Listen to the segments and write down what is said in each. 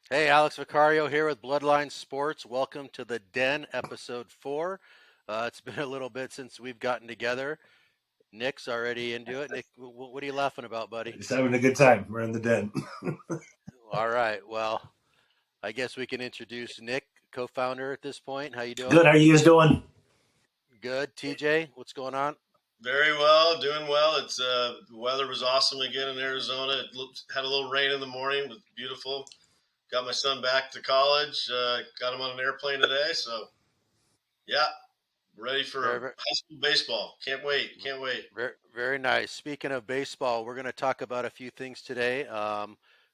Hey, Alex Vicario here with Bloodline Sports. Welcome to the Den, episode 4. It's been a little bit since we've gotten together. Nick's already into it. Nick, what are you laughing about, buddy? Just having a good time. We're in the den. All right. Well, I guess we can introduce Nick, co-founder at this point. How you doing? Good. How are you guys doing? Good. TJ, what's going on? Very well, doing well. It's the weather was awesome again in Arizona. Had a little rain in the morning. It was beautiful. Got my son back to college. Got him on an airplane today. So, yeah, ready for Very, very, high school baseball. Can't wait. Can't wait. very, very nice. Speaking of baseball, we're going to talk about a few things today.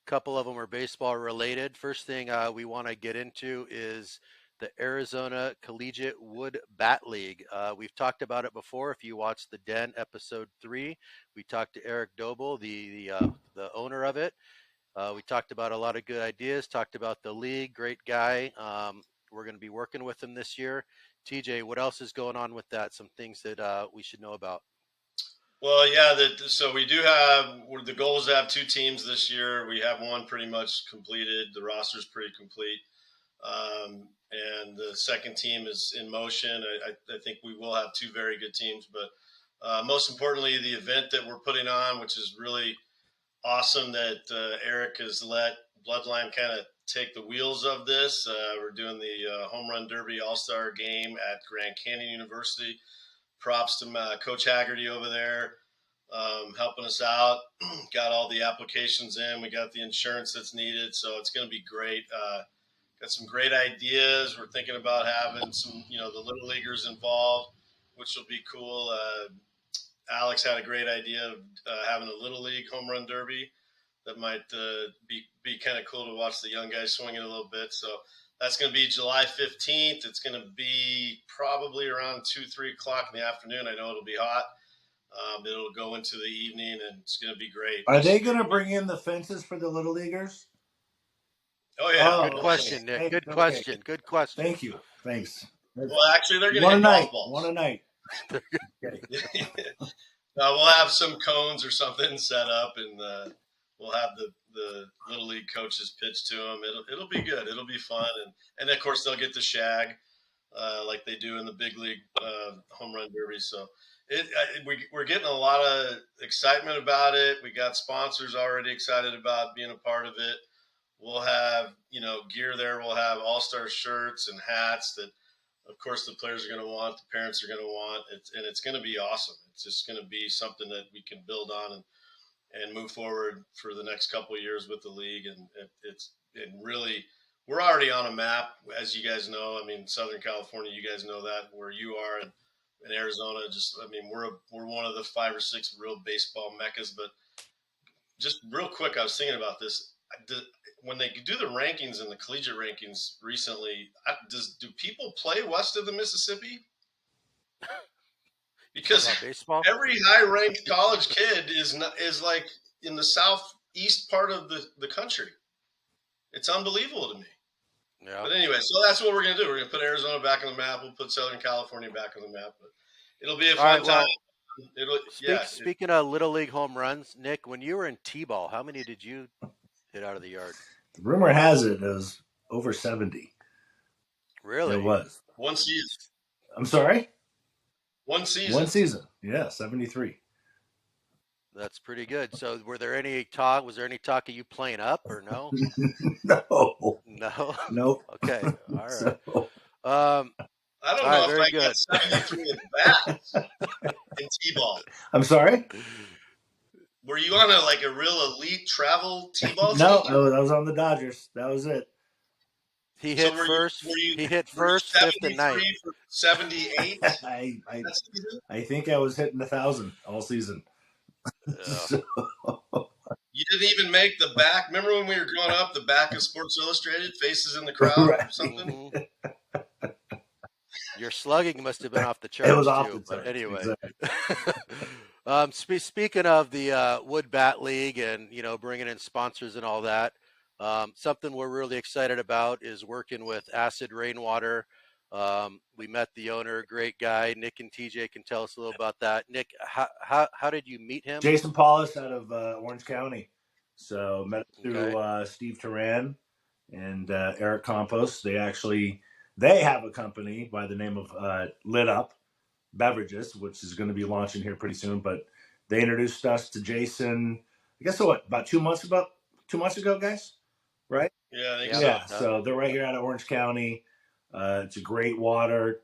Couple of them are baseball related. First thing we want to get into is the Arizona Collegiate Wood Bat League. We've talked about it before. If you watched the Den episode 3, we talked to Eric Doble, the owner of it. We talked about a lot of good ideas. Talked about the league. Great guy. We're going to be working with him this year. TJ, what else is going on with that? Some things that we should know about. Well, yeah. So we do have the goal is to have two teams this year. We have one pretty much completed. The roster's pretty complete. And the second team is in motion. I think we will have two very good teams, but most importantly, the event that we're putting on, which is really awesome that Eric has let Bloodline kind of take the wheels of this. We're doing the Home Run Derby All-Star game at Grand Canyon University. Props to Coach Haggerty over there helping us out. Got all the applications in. We got the insurance that's needed, so it's going to be great. Got some great ideas. We're thinking about having some, the little leaguers involved, which will be cool. Alex had a great idea of having a little league home run derby that might be kind of cool to watch the young guys swing it a little bit. So that's going to be July 15th. It's going to be probably around 2-3 o'clock in the afternoon. I know it'll be hot. It'll go into the evening, and it's going to be great. Are they going to bring in the fences for the little leaguers? Oh, yeah. Good question, Nick. Good question. Good question. Thank you. Thanks. Well, actually, they're going to One a hit night. golf balls. One a night. We'll have some cones or something set up, and we'll have the little league coaches pitch to them. It'll be good. It'll be fun, and of course they'll get the shag like they do in the big league home run derby. So we're getting a lot of excitement about it. We got sponsors already excited about being a part of it. We'll have gear there. We'll have all-star shirts and hats that, of course, the players are going to want, the parents are going to want, and it's going to be awesome. It's just going to be something that we can build on and move forward for the next couple of years with the league. And really, we're already on a map, as you guys know. I mean, Southern California, you guys know that where you are, and in Arizona, we're one of the 5 or 6 real baseball meccas. But just real quick, I was thinking about this. When they do the rankings and the collegiate rankings recently, do people play west of the Mississippi? Because baseball? Every high-ranked college kid is like in the southeast part of the country. It's unbelievable to me. Yeah. But anyway, so that's what we're going to do. We're going to put Arizona back on the map. We'll put Southern California back on the map. But it'll be a fun time. Speaking of little league home runs, Nick, when you were in T-ball, how many did you hit out of the yard? The rumor has it was over 70. Really? It was. One season. I'm sorry? One season. One season. Yeah, 73. That's pretty good. So was there any talk of you playing up or no? No. No? Nope. Okay. All right. So, I don't know if I got 73 at bat in T-ball. I'm sorry? Were you on a real elite travel T-ball No, team? I was on the Dodgers. That was it. He hit first. He hit first, fifth, and ninth. 78. I think I was hitting 1,000 all season. So. You didn't even make the back. Remember when we were growing up, the back of Sports Illustrated, faces in the crowd or something? Mm-hmm. Your slugging must have been off the charts. It was off too, the charts. But anyway. Exactly. Speaking of the Wood Bat League and bringing in sponsors and all that, something we're really excited about is working with Acid Rainwater. We met the owner, great guy. Nick and TJ can tell us a little about that. Nick, how did you meet him? Jason Paulus out of Orange County. So met through Steve Turan, and Eric Campos. They have a company by the name of Lit Up Beverages, which is going to be launching here pretty soon. But they introduced us to Jason. I guess about 2 months ago, guys, right? Yeah, I think Yep. so. Yeah. So they're right here out of Orange County. It's a great water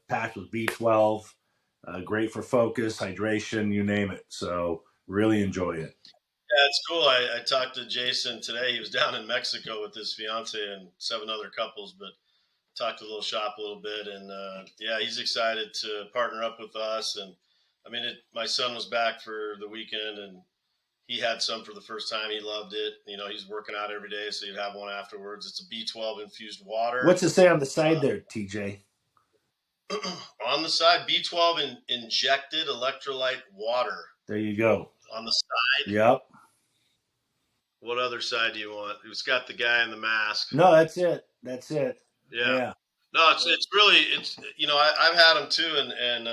packed with B12, great for focus, hydration, you name it. So really enjoy it. Yeah, it's cool. I talked to Jason today. He was down in Mexico with his fiance and 7 other couples, but talked to the little shop a little bit. And yeah, he's excited to partner up with us. And I mean, my son was back for the weekend and he had some for the first time. He loved it. You know, he's working out every day, so he'd have one afterwards. It's a B12 infused water. What's it say on the side there, TJ? On the side, B12 injected electrolyte water. There you go. On the side. Yep. What other side do you want? It's got the guy in the mask. No, that's it. Yeah. No, it's really I've had them too, and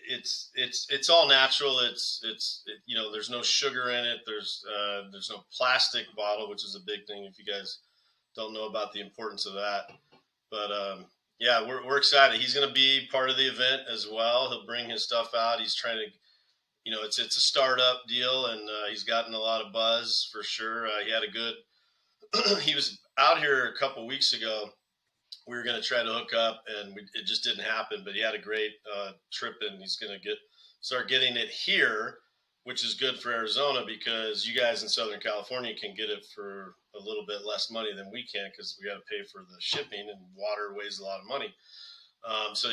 it's all natural. There's no sugar in it. There's no plastic bottle, which is a big thing. If you guys don't know about the importance of that, but yeah, we're excited. He's going to be part of the event as well. He'll bring his stuff out. He's trying to. It's a startup deal, and he's gotten a lot of buzz for sure. He had a good. He was out here a couple weeks ago. We were going to try to hook up, and it just didn't happen. But he had a great trip, and he's going to start getting it here, which is good for Arizona because you guys in Southern California can get it for a little bit less money than we can because we got to pay for the shipping, and water weighs a lot of money. So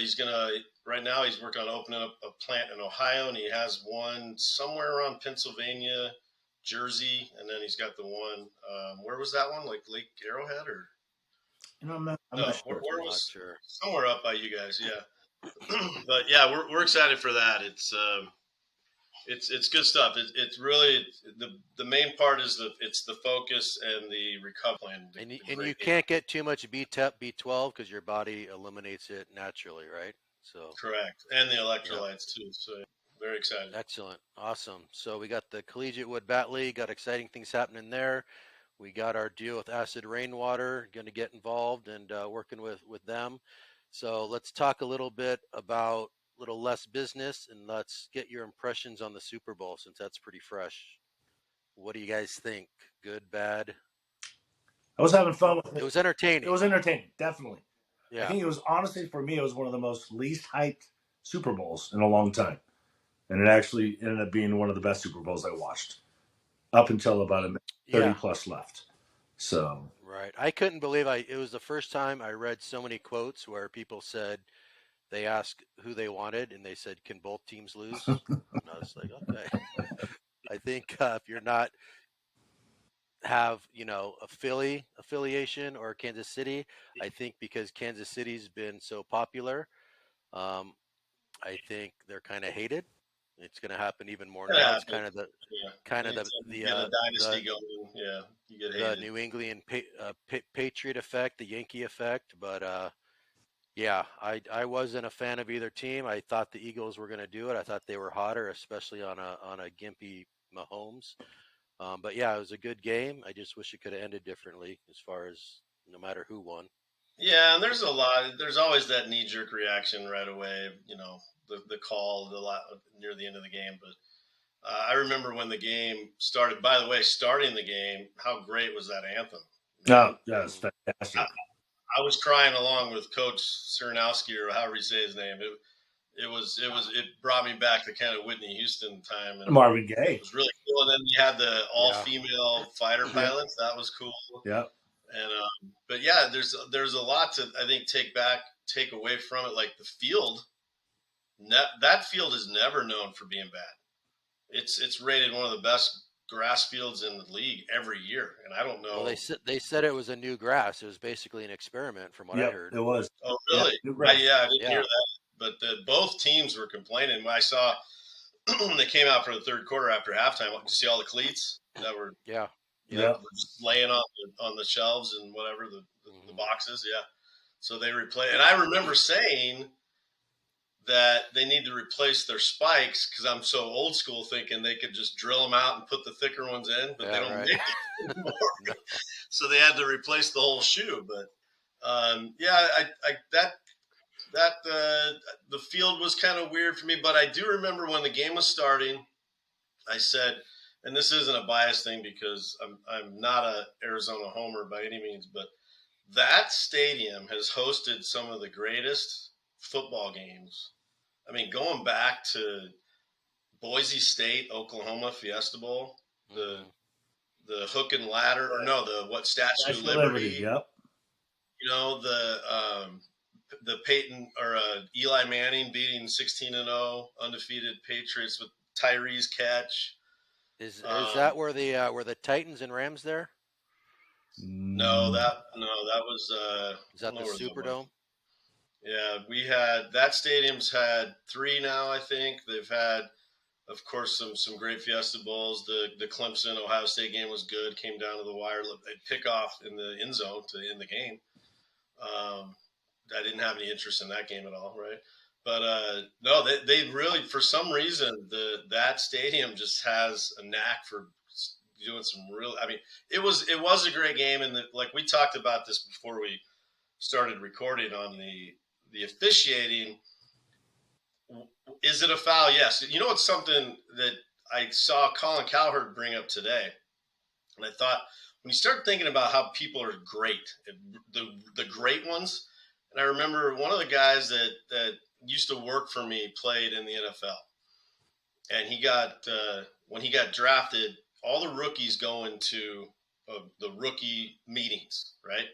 right now he's working on opening up a plant in Ohio, and he has one somewhere around Pennsylvania, Jersey, and then he's got the one, where was that one? Like Lake Arrowhead or? I'm not sure. Where was sure. Somewhere up by you guys, yeah. But yeah, we're excited for that. It's good stuff. It's really the main part is it's the focus and the recovery plan. And you can't get too much B12 because your body eliminates it naturally, right? So correct, and the electrolytes too. So very excited. Excellent, awesome. So we got the Collegiate Wood Bat League, got exciting things happening there. We got our deal with Acid Rainwater, going to get involved and working with them. So let's talk a little bit about a little less business, and let's get your impressions on the Super Bowl since that's pretty fresh. What do you guys think? Good, bad? I was having fun with it. It was entertaining. It was entertaining, definitely. Yeah. I think it was, honestly, for me, it was one of the most least hyped Super Bowls in a long time. And it actually ended up being one of the best Super Bowls I watched up until about a 30 plus left. So right. I couldn't believe it was the first time I read so many quotes where people said they asked who they wanted and they said, "Can both teams lose?" And I was like, okay. I think if you're not have a Philly affiliation or Kansas City, I think because Kansas City's been so popular, I think they're kind of hated. It's going to happen even more now. It's kind of the dynasty going. Yeah, you get hated. The New England Patriot effect, the Yankee effect. But yeah, I wasn't a fan of either team. I thought the Eagles were going to do it. I thought they were hotter, especially on a gimpy Mahomes. But yeah, it was a good game. I just wish it could have ended differently as far as no matter who won. Yeah, and there's always that knee jerk reaction right away. The call near the end of the game. But I remember when the game started. By the way, starting the game, how great was that anthem? No, that was fantastic. I was crying along with Coach Cernowski, or however you say his name. It brought me back to kind of Whitney Houston time. And Marvin Gaye. It was really cool. And then you had the all-female fighter pilots. That was cool. Yeah. And but yeah, there's a lot to, I think, take away from it. Like the field, that field is never known for being bad. It's rated one of the best grass fields in the league every year, and I don't know. Well, they said it was a new grass. It was basically an experiment, from what I heard. It was. Oh, really? Yeah, I didn't hear that. But both teams were complaining. When I saw when they came out for the third quarter after halftime, you see all the cleats that were just laying on the shelves and whatever the boxes. Yeah. So they replaced, and I remember saying that they need to replace their spikes because I'm so old school thinking they could just drill them out and put the thicker ones in, but they don't make it anymore. so they had to replace the whole shoe. But yeah, the field was kind of weird for me. But I do remember when the game was starting, I said, and this isn't a bias thing because I'm not a Arizona homer by any means, but that stadium has hosted some of the greatest football games. I mean, going back to Boise State, Oklahoma Fiesta Bowl, the Mm-hmm. the hook and ladder, or no, the what Statue of Statue of Liberty. Liberty. Yep. You know the Peyton or Eli Manning beating 16-0 undefeated Patriots with Tyree's catch. Is that where the Titans and Rams there? No, that was I Is don't that know the where that was. Superdome? Yeah, we had that stadium's had 3 now. I think they've had, of course, some great Fiesta Bowls. The Clemson Ohio State game was good. Came down to the wire. They pick off in the end zone to end the game. I didn't have any interest in that game at all, right? But no, they really, for some reason, that stadium just has a knack for doing some real. I mean, it was a great game, and like we talked about this before we started recording on the officiating. Is it a foul? Yes. You know, it's something that I saw Colin Cowherd bring up today, and I thought when you start thinking about how people are great, the great ones, and I remember one of the guys that used to work for me played in the NFL, and he got when he got drafted, all the rookies go into the rookie meetings, right?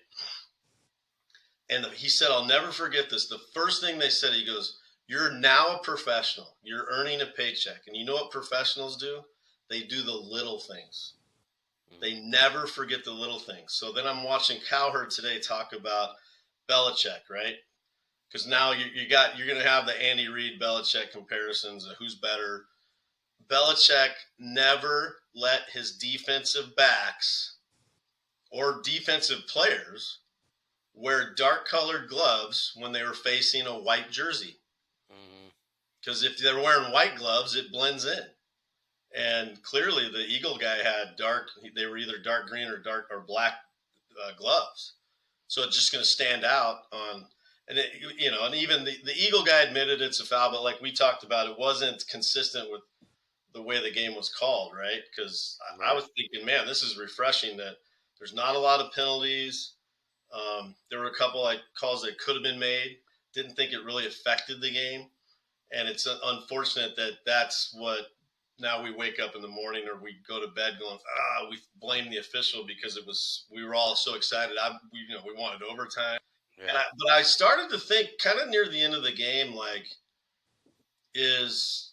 And he said, I'll never forget this. The first thing they said, he goes, "You're now a professional. You're earning a paycheck. And you know what professionals do? They do the little things. They never forget the little things." So then I'm watching Cowherd today talk about Belichick, right? Because now you're going to have the Andy Reid Belichick comparisons of who's better. Belichick never let his defensive backs or defensive players wear dark colored gloves when they were facing a white jersey. Because if they're wearing white gloves, it blends in. And clearly the Eagle guy had they were either dark green or black gloves. So it's just going to stand out on, and and even the Eagle guy admitted it's a foul, but like we talked about, it wasn't consistent with the way the game was called, right? Because I was thinking, man, this is refreshing that there's not a lot of penalties. There were a couple calls that could have been made. Didn't think it really affected the game. And it's unfortunate that that's what now we wake up in the morning or we go to bed going, we blame the official because we were all so excited. We wanted overtime. Yeah. But I started to think kind of near the end of the game, like, is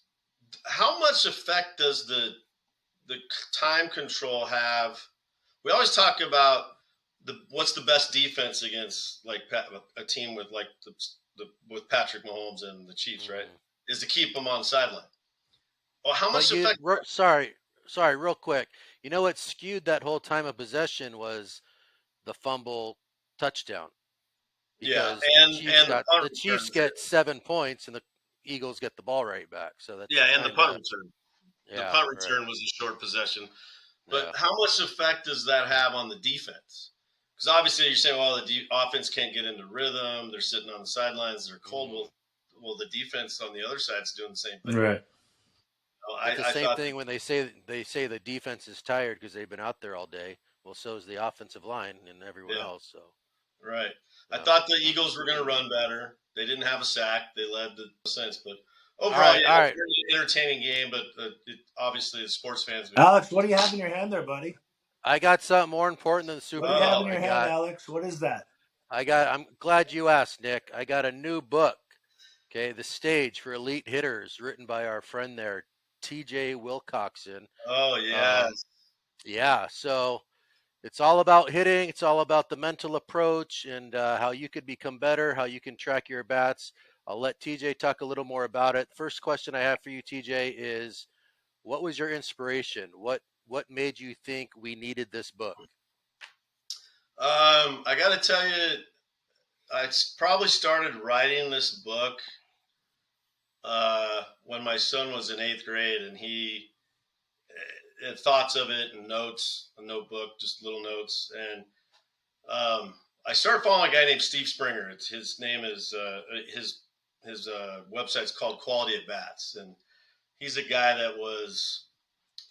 how much effect does the time control have? We always talk about what's the best defense against like a team with like with Patrick Mahomes and the Chiefs, right? Is to keep them on the sideline. Well, how much effect? Sorry, real quick. You know what skewed that whole time of possession was the fumble touchdown. Because the Chiefs get 7 points and the Eagles get the ball right back. So that's and the punt return. The punt return was a short possession. But how much effect does that have on the defense? Because obviously you're saying, well, the offense can't get into rhythm. They're sitting on the sidelines. They're cold. Well, the defense on the other side is doing the same thing. Right. It's the same thing when they say the defense is tired because they've been out there all day. Well, so is the offensive line and everyone else. So. Right. I thought the Eagles were going to run better. They didn't have a sack. They led the sense, but overall, it was an entertaining game. But obviously, the sports fans. Alex, what do you have in your hand there, buddy? I got something more important than the Super Bowl. What do you have in your hand, Alex? What is that? I'm glad you asked, Nick. I got a new book. Okay, The Stage for Elite Hitters, written by our friend there, TJ Wilcoxon. Oh, yes. Yeah, so it's all about hitting. It's all about the mental approach and how you could become better, how you can track your bats. I'll let TJ talk a little more about it. First question I have for you, TJ, is what was your inspiration? What made you think we needed this book? I got to tell you, I probably started writing this book when my son was in 8th grade, and thoughts of it and notes, a notebook, just little notes. And I started following a guy named Steve Springer. His name is his website's called Quality at Bats, and he's a guy that was,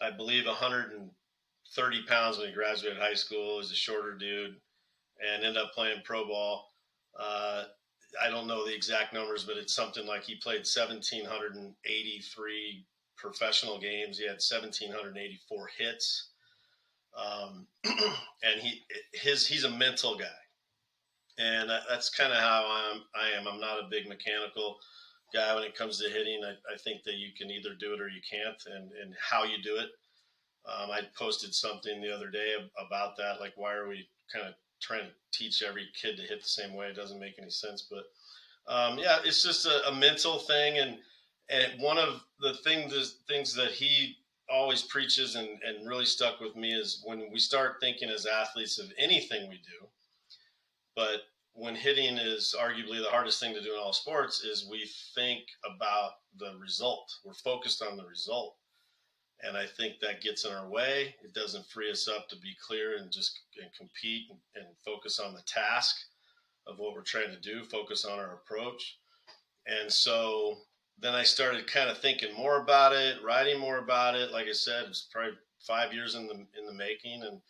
I believe, 130 pounds when he graduated high school. He's a shorter dude and ended up playing pro ball. I don't know the exact numbers, but it's something like he played 1,783 professional games. He had 1,784 hits. And he's a mental guy. And that's kind of how I am. I'm not a big mechanical guy when it comes to hitting. I think that you can either do it or you can't, and how you do it. I posted something the other day about that, like, why are we kind of trying to teach every kid to hit the same way? It doesn't make any sense. But yeah, it's just a mental thing. And one of the things that he always preaches and really stuck with me is when we start thinking as athletes of anything we do, but when hitting is arguably the hardest thing to do in all sports, is we think about the result. We're focused on the result. And I think that gets in our way. It doesn't free us up to be clear and compete and focus on the task of what we're trying to do, focus on our approach. And so then I started kind of thinking more about it, writing more about it. Like I said, it's probably 5 years in the making, and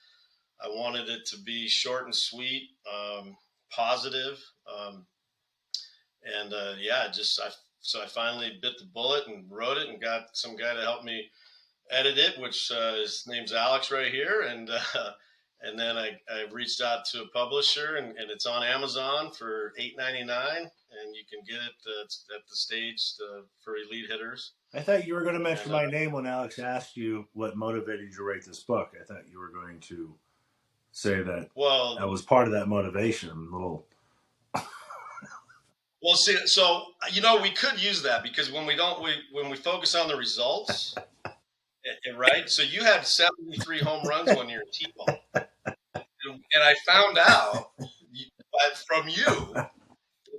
I wanted it to be short and sweet, positive, so I finally bit the bullet and wrote it, and got some guy to help me edit it, which his name's Alex right here, and then I reached out to a publisher, and it's on Amazon for $8.99, and you can get it at the stage for elite hitters. I thought you were going to mention my name when Alex asked you what motivated you to write this book. I thought you were going to say that that was part of that motivation. Well, see, so we could use that, because when we focus on the results, right? So you had 73 home runs when you're in T-ball, and I found out from you that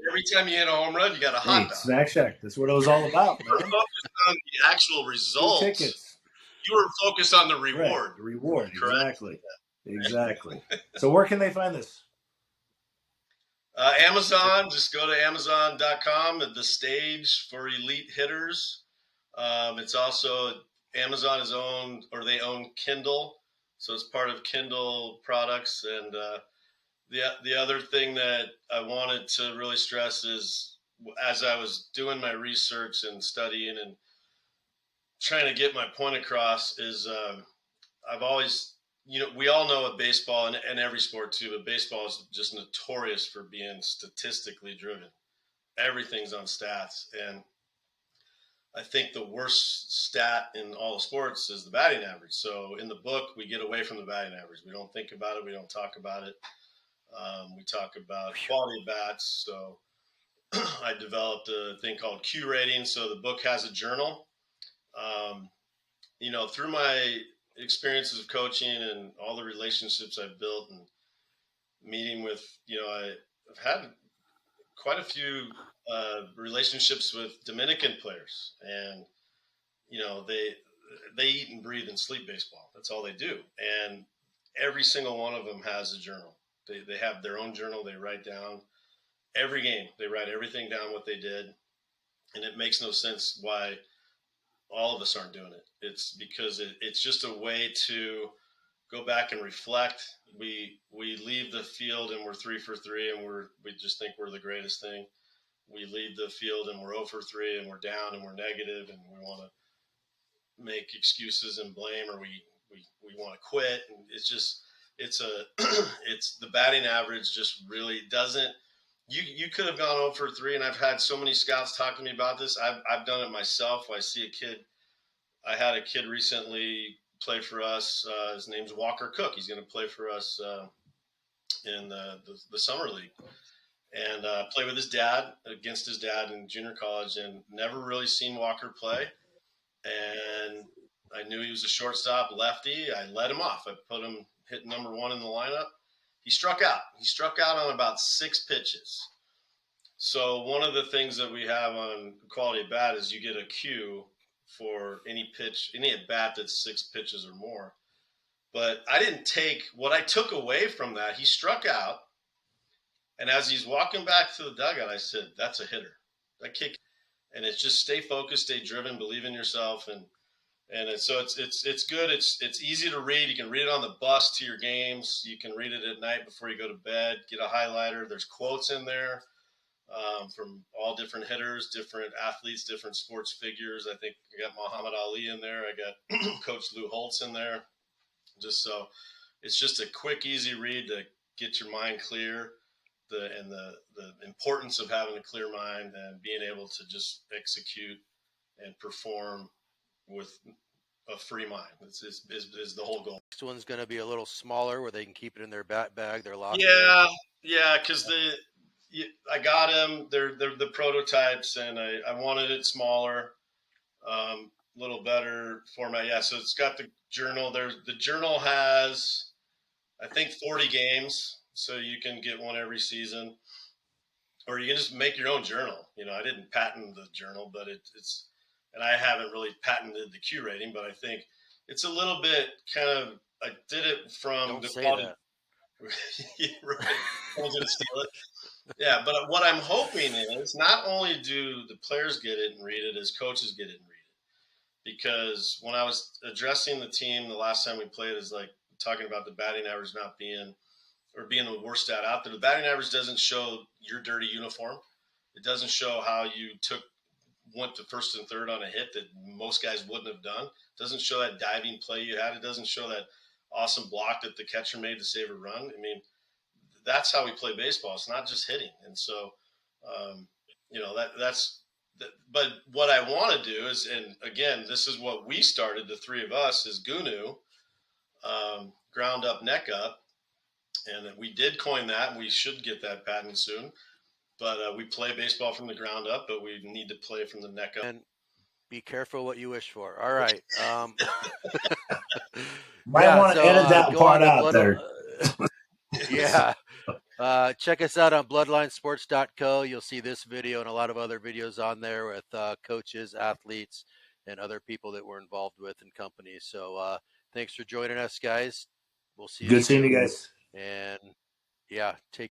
every time you hit a home run, you got a hot dog. Snack Shack. That's what it was all about. You were focused on the actual results. 2 tickets. You were focused on the reward. Right, the reward, correct? Exactly. So where can they find this? Amazon. Just go to Amazon.com at the stage for elite hitters. It's also Amazon they own Kindle, so it's part of Kindle products. And the other thing that I wanted to really stress is, as I was doing my research and studying and trying to get my point across, is I've always, we all know with baseball and every sport too, but baseball is just notorious for being statistically driven. Everything's on stats. And I think the worst stat in all of sports is the batting average. So in the book, we get away from the batting average. We don't think about it. We don't talk about it. We talk about quality of bats. So I developed a thing called Q rating. So the book has a journal. Through my experiences of coaching and all the relationships I've built and meeting with, I've had quite a few relationships with Dominican players, and they eat and breathe and sleep baseball. That's all they do. And every single one of them has a journal. They have their own journal. They write down every game. They write everything down, what they did. And it makes no sense why all of us aren't doing it. It's because it's just a way to go back and reflect. We leave the field and we're 3 for 3, and we just think we're the greatest thing. We leave the field and we're 0 for 3, and we're down and we're negative, and we want to make excuses and blame, or we want to quit. And it's the batting average just really doesn't. You could have gone 0 for 3, and I've had so many scouts talk to me about this. I've done it myself. I see a kid. I had a kid recently play for us. His name's Walker Cook. He's going to play for us in the summer league, and play with his dad, against his dad in junior college, and never really seen Walker play. And I knew he was a shortstop, lefty. I let him off. I put him hit number 1 in the lineup. He struck out. He struck out on about 6 pitches. So one of the things that we have on Quality at Bat is you get a cue for any pitch, any at bat that's 6 pitches or more. But I didn't take what I took away from that. He struck out, and as he's walking back to the dugout, I said, "That's a hitter. That kick." And it's just stay focused, stay driven, believe in yourself, and so it's good. It's easy to read. You can read it on the bus to your games. You can read it at night before you go to bed. Get a highlighter. There's quotes in there from all different hitters, different athletes, different sports figures. I think I got Muhammad Ali in there. I got Coach Lou Holtz in there. Just so it's just a quick, easy read to get your mind clear. The importance of having a clear mind and being able to just execute and perform with a free mind is the whole goal. Next one's going to be a little smaller where they can keep it in their bat bag, their locker. Yeah, because I got them. They're the prototypes, and I wanted it smaller, little better format. Yeah, so it's got the journal. The journal has, I think, 40 games, so you can get one every season, or you can just make your own journal. I didn't patent the journal, but it's, and I haven't really patented the Q rating, but I think it's a little bit kind of. I did it from Don't the say quality. that. Right. Someone's gonna steal it. Yeah, but what I'm hoping is not only do the players get it and read it, as coaches get it and read it. Because when I was addressing the team the last time we played, is like talking about the batting average not being, or being the worst stat out there. The batting average doesn't show your dirty uniform. It doesn't show how you went to first and third on a hit that most guys wouldn't have done. It doesn't show that diving play you had. It doesn't show that awesome block that the catcher made to save a run. I mean, that's how we play baseball. It's not just hitting. And so, but what I want to do is, and again, this is what we started, the three of us, is Gunu, ground up, neck up. And we did coin that, and we should get that patent soon. But we play baseball from the ground up, but we need to play from the neck up. And be careful what you wish for. All right. Might want to edit that part out there. Yeah. Check us out on bloodlinesports.co. You'll see this video and a lot of other videos on there with coaches, athletes, and other people that we're involved with in companies. So thanks for joining us, guys. We'll see you Good soon. seeing you guys. And yeah, take